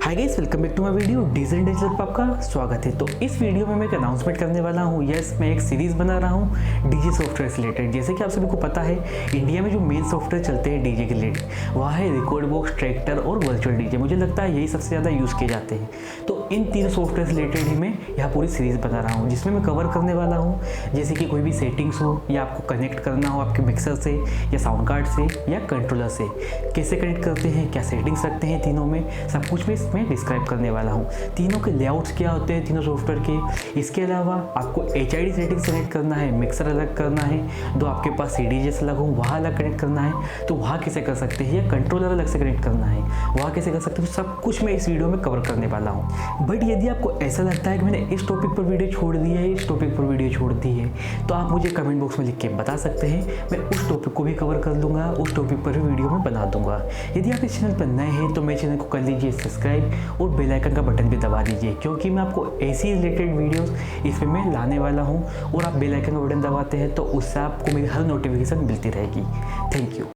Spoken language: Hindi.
Hi guys, welcome back to my video diesel digital पर आपका स्वागत है। तो इस वीडियो में मैं एक अनाउंसमेंट करने वाला हूँ। यस, मैं एक सीरीज़ बना रहा हूँ डीजे सॉफ्टवेयर से रिलेटेड। जैसे कि आप सभी को पता है, इंडिया में जो मेन सॉफ्टवेयर चलते हैं डीजे के रिलेटेड वह है रिकॉर्ड बॉक्स, ट्रैक्टर और वर्चुअल डीजे। मुझे लगता है यही सबसे ज़्यादा यूज़ किए जाते हैं। तो इन तीन सॉफ्टवेयर से रिलेटेड ही मैं यहाँ पूरी सीरीज़ बना रहा हूँ, जिसमें मैं कवर करने वाला हूँ जैसे कि कोई भी सेटिंग्स हो या आपको कनेक्ट करना हो आपके मिक्सर से या साउंड कार्ड से या कंट्रोलर से, कैसे कनेक्ट करते हैं, क्या सेटिंग्स रखते हैं तीनों में, सब कुछ मैं इसमें डिस्क्राइब करने वाला हूँ। तीनों के लेआउट्स क्या होते हैं तीनों सॉफ्टवेयर के। इसके अलावा आपको HID सेटिंग सेलेक्ट करना है, मिक्सर अलग करना है, दो आपके पास CD जैसे अलग हो वहाँ अलग कनेक्ट करना है तो वहाँ कैसे कर सकते हैं, या कंट्रोलर अलग से कनेक्ट करना है वहाँ कैसे कर सकते हैं, तो सब कुछ मैं इस वीडियो में कवर करने वाला हूँ। बट यदि आपको ऐसा लगता है कि मैंने इस टॉपिक पर वीडियो छोड़ दी है, इस टॉपिक पर वीडियो छोड़ दी है, तो आप मुझे कमेंट बॉक्स में लिख के बता सकते हैं। मैं उस टॉपिक को भी कवर कर दूंगा, उस टॉपिक पर भी वीडियो में बना दूंगा। यदि आप इस चैनल पर नए हैं तो मेरे चैनल को कर लीजिए सब्सक्राइब और बेल आइकन का बटन भी दबा दीजिए, क्योंकि मैं आपको ऐसी रिलेटेड वीडियोस इसमें मैं लाने वाला हूँ। और आप बेल आइकन का बटन दबाते हैं तो उससे आपको मेरी हर नोटिफिकेशन मिलती रहेगी। Thank you.